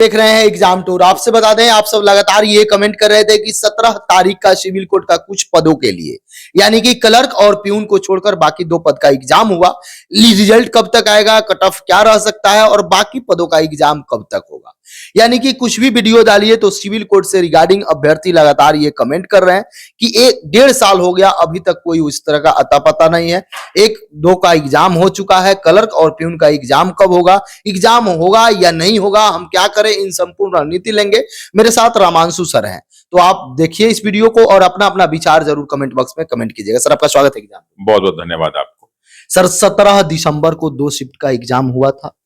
देख रहे हैं एग्जाम टूर। आपसे बता दें, आप सब लगातार ये कमेंट कर रहे थे कि 17 तारीख का सिविल कोड का कुछ पदों के लिए यानी कि क्लर्क और प्यून को छोड़कर बाकी 2 पद का एग्जाम हुआ। रिजल्ट कब तक आएगा, कट ऑफ क्या रह सकता है और बाकी पदों का एग्जाम कब तक होगा, यानी कि कुछ भी वीडियो डालिए तो सिविल कोड से रिगार्डिंग अभ्यर्थी लगातार ये कमेंट कर रहे हैं कि 1-1.5 साल हो गया, अभी तक कोई उस तरह का अता पता नहीं है। 1-2 का एग्जाम हो चुका है, क्लर्क और प्यून का एग्जाम कब होगा, एग्जाम होगा या नहीं होगा, हम क्या करें, इन संपूर्ण रणनीति लेंगे। मेरे साथ रामांशु सर हैं, तो आप देखिए इस वीडियो को और अपना अपना विचार जरूर कमेंट बॉक्स में कमेंट कीजिएगा। सर आपका स्वागत है एग्जाम। बहुत बहुत धन्यवाद आपको। सर 17 दिसंबर को 2 शिफ्ट का एग्जाम हुआ था।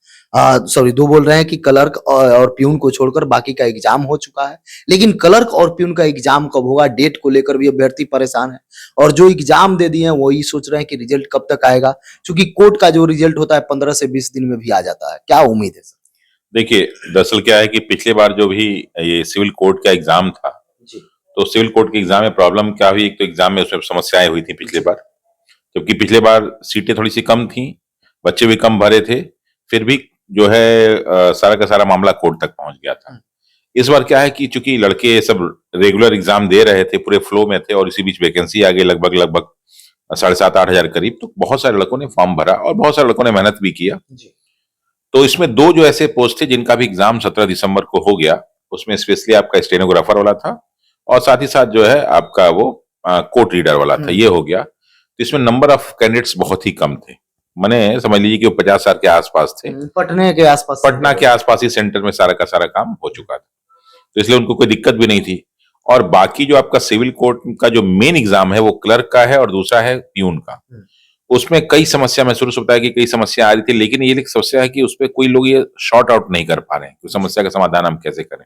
सॉरी 2 बोल रहे हैं कि क्लर्क और प्यून को छोड़कर बाकी का एग्जाम हो चुका है, लेकिन क्लर्क और प्यून का एग्जाम कब होगा, डेट को लेकर भी अभ्यर्थी परेशान है और जो एग्जाम दे दिए हैं वही सोच रहे हैं कि रिजल्ट कब तक आएगा, क्योंकि कोर्ट का जो रिजल्ट होता है 15 से 20 दिन में भी आ जाता है। क्या उम्मीद है सर? देखिए, दरअसल क्या है कि पिछले बार जो भी ये सिविल कोर्ट का एग्जाम था जी। तो सिविल कोर्ट के एग्जाम में प्रॉब्लम क्या हुई, एक तो एग्जाम में उसमें समस्याएं हुई थी पिछले बार, क्योंकि पिछले बार सीटें थोड़ी सी कम थी, बच्चे भी कम भरे थे, फिर भी जो है सारा का सारा मामला कोर्ट तक पहुंच गया था। इस बार क्या है कि चूंकि लड़के सब रेगुलर एग्जाम दे रहे थे, पूरे फ्लो में थे और इसी बीच वैकेंसी आ गई लगभग 7,500-8 हजार करीब, तो बहुत सारे लड़कों ने फॉर्म भरा और बहुत सारे लड़कों ने मेहनत भी किया। तो इसमें 2 जो ऐसे पोस्ट थे जिनका भी एग्जाम 17 दिसंबर को हो गया, उसमें स्पेशली आपका स्टेनोग्राफर वाला था और साथ ही साथ जो है आपका वो कोर्ट रीडर वाला था, ये हो गया। तो इसमें नंबर ऑफ कैंडिडेट्स बहुत ही कम थे, माने समझ लीजिए कि वो 50,000 के आसपास थे। पटना के आसपास ही सेंटर में सारा का सारा काम हो चुका था, तो इसलिए उनको कोई दिक्कत भी नहीं थी। और बाकी जो आपका सिविल कोर्ट का जो मेन एग्जाम है वो क्लर्क का है और दूसरा है प्यून का। उसमें कई समस्या, मैं शुरू से बताया कि कई समस्या आ रही थी, लेकिन ये एक समस्या है कि उसपे कोई लोग ये शॉर्ट आउट नहीं कर पा रहे हैं कि समस्या का समाधान हम कैसे करें,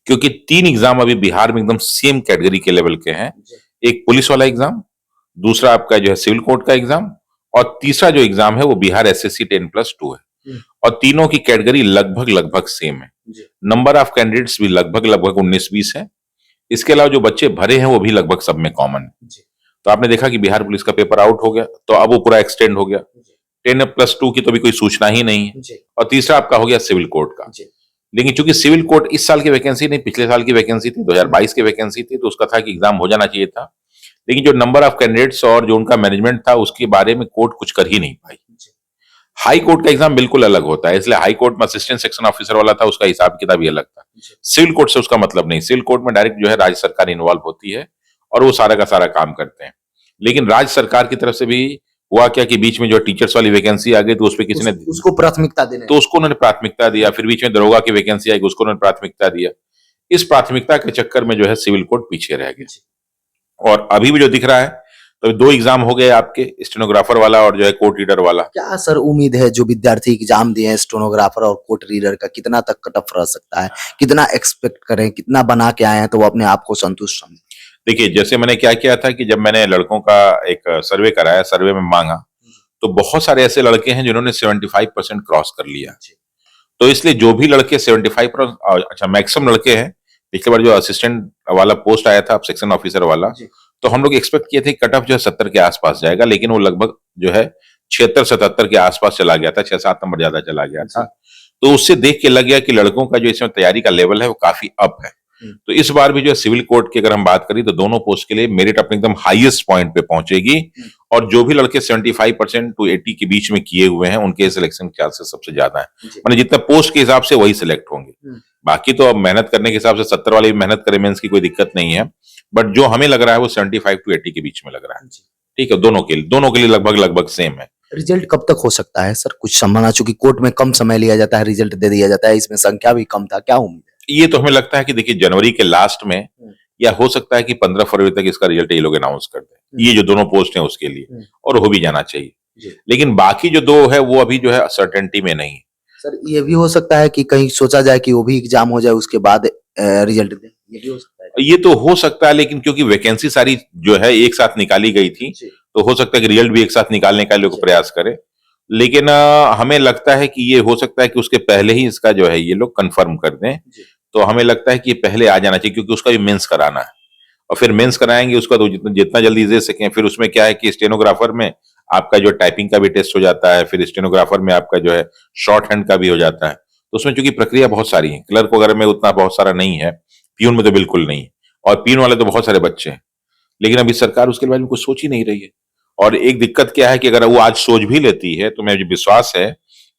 क्योंकि 3 एग्जाम अभी बिहार में एकदम सेम कैटेगरी के लेवल के हैं। एक पुलिस वाला एग्जाम, दूसरा आपका जो है सिविल कोर्ट का एग्जाम और तीसरा जो एग्जाम है वो बिहार एसएससी 10+2 है और तीनों की कैटेगरी लगभग सेम है। नंबर ऑफ कैंडिडेट्स भी लगभग 19-20 है। इसके अलावा जो बच्चे भरे हैं वो भी लगभग सब में कॉमन है। तो आपने देखा कि बिहार पुलिस का पेपर आउट हो गया, तो अब वो पूरा एक्सटेंड हो गया। 10+2 की तो अभी कोई सूचना ही नहीं है। और तीसरा आपका हो गया सिविल कोर्ट का। लेकिन चूंकि सिविल कोर्ट इस साल की वैकेंसी नहीं, पिछले साल की वैकेंसी थी, 2022 की वैकेंसी थी, तो उसका था कि एग्जाम हो जाना चाहिए था, लेकिन जो नंबर ऑफ कैंडिडेट्स और जो उनका मैनेजमेंट था उसके बारे में कोर्ट कुछ कर ही नहीं पाई। हाई कोर्ट का एग्जाम बिल्कुल अलग होता है, इसलिए हाई कोर्ट में असिस्टेंट सेक्शन ऑफिसर वाला था, उसका हिसाब किताब ही अलग था। सिविल कोर्ट से उसका मतलब नहीं, सिविल कोर्ट में डायरेक्ट जो है राज्य सरकार इन्वॉल्व होती है और वो सारा का सारा काम करते हैं। लेकिन राज्य सरकार की तरफ से भी हुआ क्या कि बीच में जो टीचर्स वाली वैकेंसी आ गई तो उसपे किसी ने उसको प्राथमिकता देने, तो उसको उन्होंने प्राथमिकता दिया। फिर बीच में दरोगा की वैकेंसी आई, उसको उन्होंने प्राथमिकता दिया। इस प्राथमिकता के चक्कर में जो है सिविल कोर्ट पीछे रह गया और अभी भी जो दिख रहा है, तो 2 एग्जाम हो गए आपके, स्टेनोग्राफर वाला और जो है कोर्ट रीडर वाला। क्या सर उम्मीद है जो विद्यार्थी एग्जाम दिए हैं स्टेनोग्राफर और कोर्ट रीडर का, कितना तक कट ऑफ रह सकता है, कितना एक्सपेक्ट करें, कितना बना के आए हैं तो वो अपने आप को संतुष्ट समझें? देखिए, जैसे मैंने क्या किया था कि जब मैंने लड़कों का एक सर्वे कराया, सर्वे में मांगा, तो बहुत सारे ऐसे लड़के हैं जिन्होंने 75% क्रॉस कर लिया। तो इसलिए जो भी लड़के 75%, अच्छा मैक्सिमम लड़के हैं, पिछले बार जो असिस्टेंट वाला पोस्ट आया था सेक्शन ऑफिसर वाला, तो हम लोग एक्सपेक्ट किए थे कट ऑफ जो है 70 के आसपास जाएगा, लेकिन वो लगभग जो है 76-77 के आसपास चला गया था, 6-7 नंबर ज्यादा चला गया था। तो उससे देख के लग गया कि लड़कों का जो इसमें तैयारी का लेवल है वो काफी अप है। तो इस बार भी जो सिविल कोर्ट की अगर हम बात करें तो दोनों पोस्ट के लिए मेरिट अपने एकदम हाईएस्ट पॉइंट पे पहुंचेगी और जो भी लड़के 75% to 80 के बीच में किए हुए हैं उनके सिलेक्शन के चांसेस सबसे ज्यादा है। माने जितना पोस्ट के हिसाब से वही सिलेक्ट होंगे। बाकी तो अब मेहनत करने के हिसाब से 70 वाले भी मेहनत करें, मेंस की कोई दिक्कत नहीं है, बट जो हमें लग रहा है वो 75 to 80 के बीच में लग रहा है। ठीक है, दोनों के लिए लगभग सेम है। रिजल्ट कब तक हो सकता है सर, कुछ संभावना? चूंकि कोर्ट में कम समय लिया जाता है, रिजल्ट दे दिया जाता है, इसमें संख्या भी कम था, क्या उम्मीद है? ये तो हमें लगता है कि देखिए जनवरी के लास्ट में या हो सकता है कि 15 फरवरी तक इसका रिजल्ट ये लोग अनाउंस कर दें, ये जो दोनों पोस्ट हैं उसके लिए, और हो भी जाना चाहिए। लेकिन बाकी जो 2 है वो अभी जो है सर्टेनिटी में नहीं है। सर ये भी हो सकता है कि कहीं सोचा जाए कि वो भी एग्जाम हो जाए उसके बाद रिजल्ट दे, ये भी हो सकता है? ये तो हो सकता है, लेकिन क्योंकि वैकेंसी सारी जो है एक साथ निकाली गई थी, तो हो सकता है कि रिजल्ट भी एक साथ निकालने का लोग प्रयास करें। लेकिन हमें लगता है कि ये हो सकता है कि उसके पहले ही इसका जो है ये लोग कंफर्म कर दें। तो हमें लगता है कि ये पहले आ जाना चाहिए, क्योंकि उसका भी मेंस कराना है और फिर मेंस कराएंगे उसका तो जितना जल्दी दे सकें। फिर उसमें क्या है कि स्टेनोग्राफर में आपका जो टाइपिंग का भी टेस्ट हो जाता है, फिर स्टेनोग्राफर में आपका जो है शॉर्ट हैंड का भी हो जाता है। तो उसमें चूंकि प्रक्रिया बहुत सारी है, क्लर्क वगैरह में उतना बहुत सारा नहीं है, प्यून में तो बिल्कुल नहीं है, और प्यून वाले तो बहुत सारे बच्चे हैं। लेकिन अभी सरकार उसके बारे में कुछ सोच ही नहीं रही है। और एक दिक्कत क्या है कि अगर वो आज सोच भी लेती है तो मुझे विश्वास है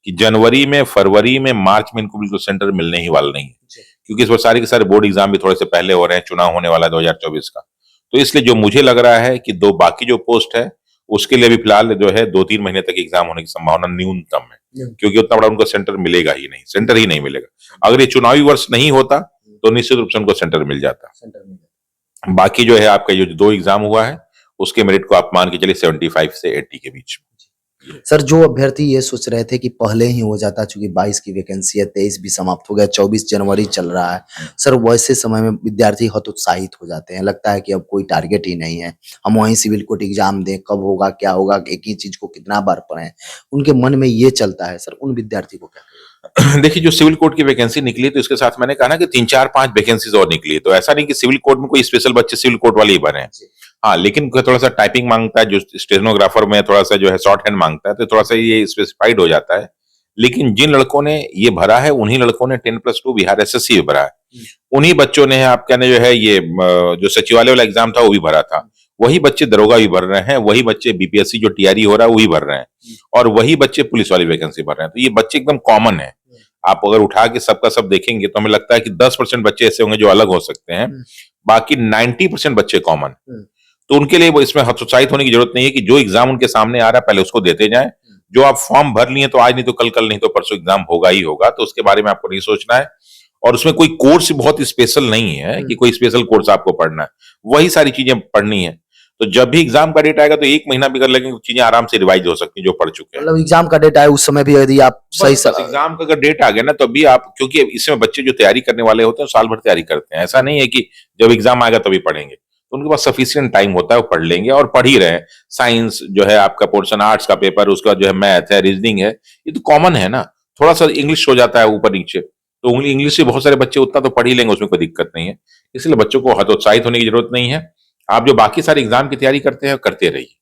कि जनवरी में, फरवरी में, मार्च में इनको बिल्कुल सेंटर मिलने ही वाला नहीं है, क्योंकि इस बार सारे के सारे बोर्ड एग्जाम भी थोड़े से पहले हो रहे हैं, चुनाव होने वाला है 2024 का। तो इसलिए जो मुझे लग रहा है कि दो बाकी जो पोस्ट है उसके लिए भी फिलहाल जो है 2-3 महीने तक एग्जाम होने की संभावना न्यूनतम है, क्योंकि उतना बड़ा उनको सेंटर मिलेगा ही नहीं, सेंटर ही नहीं मिलेगा। अगर ये चुनावी वर्ष नहीं होता तो निश्चित रूप से उनको सेंटर मिल जाता। बाकी जो है आपका ये जो 2 एग्जाम हुआ है उसके मेरिट को आप मान के चलिए 75 से 80 के बीच में। सर जो अभ्यर्थी ये सोच रहे थे कि पहले ही हो जाता, चूंकि 22 की वैकेंसी है, 23 भी समाप्त हो गया, 24 जनवरी चल रहा है, सर वैसे समय में विद्यार्थी हतोत्साहित हो जाते हैं, लगता है कि अब कोई टारगेट ही नहीं है, हम वहीं सिविल कोर्ट एग्जाम दें, कब होगा क्या होगा, एक ही चीज को कितना बार पढ़ें, उनके मन में ये चलता है। सर उन विद्यार्थी को क्या देखिए, जो सिविल कोर्ट की वैकेंसी निकली तो इसके साथ मैंने कहा ना कि 3-4-5 वैकेंसीज और निकली, तो ऐसा नहीं कि सिविल कोर्ट में कोई स्पेशल बच्चे सिविल कोर्ट वाले ही बने हैं। हाँ, लेकिन थोड़ा सा टाइपिंग मांगता है, जो स्टेनोग्राफर में थोड़ा सा जो है शॉर्ट हैंड मांगता है, तो थोड़ा सा ये स्पेसिफाइड हो जाता है। लेकिन जिन लड़कों ने ये भरा है उन्हीं लड़कों ने 10+2 बिहार एसएससी भी भरा है, उन्हीं बच्चों ने आप कहने जो है ये जो सचिवालय वाला एग्जाम था वो भी भरा था, वही बच्चे दरोगा भी भर रहे हैं, वही बच्चे बीपीएससी जो टीआरई हो रहा है वही भर रहे हैं, और वही बच्चे पुलिस वाली वैकेंसी भर रहे हैं। तो ये बच्चे एकदम कॉमन है। आप अगर उठा के सबका सब देखेंगे तो हमें लगता है कि 10% बच्चे ऐसे होंगे जो अलग हो सकते हैं, बाकी 90% बच्चे कॉमन। तो उनके लिए वो इसमें हतोत्साहित होने की जरूरत नहीं है कि जो एग्जाम उनके सामने आ रहा है पहले उसको देते जाएं। जो आप फॉर्म भर लिए तो आज नहीं तो कल, कल नहीं तो परसों एग्जाम होगा ही होगा, तो उसके बारे में आपको नहीं सोचना है। और उसमें कोई कोर्स बहुत स्पेशल नहीं है कि कोई स्पेशल कोर्स आपको पढ़ना है, वही सारी चीजें पढ़नी है। तो जब भी एग्जाम का डेट आएगा तो 1 महीना भी कर लेंगे, चीजें आराम से रिवाइज हो सकती हैं जो पढ़ चुके हैं। मतलब एग्जाम का डेट आए उस समय भी यदि आप सही एग्जाम का अगर डेट आ गया ना तो भी आप, क्योंकि इसमें बच्चे जो तैयारी करने वाले होते हैं साल भर तैयारी करते हैं, ऐसा नहीं है कि जब एग्जाम आएगा तभी पढ़ेंगे, तो उनके पास सफिशिएंट टाइम होता है, वो पढ़ लेंगे और पढ़ ही रहे हैं। साइंस जो है आपका पोर्शन, आर्ट्स का पेपर, उसका जो है मैथ है, रीजनिंग है, ये तो कॉमन है ना। थोड़ा सा इंग्लिश हो जाता है ऊपर नीचे, तो इंग्लिश से बहुत सारे बच्चे उतना तो पढ़ ही लेंगे, उसमें कोई दिक्कत नहीं है। इसलिए बच्चों को हतोत्साहित होने की जरूरत नहीं है। आप जो बाकी सारे एग्जाम की तैयारी करते हैं करते रहिए।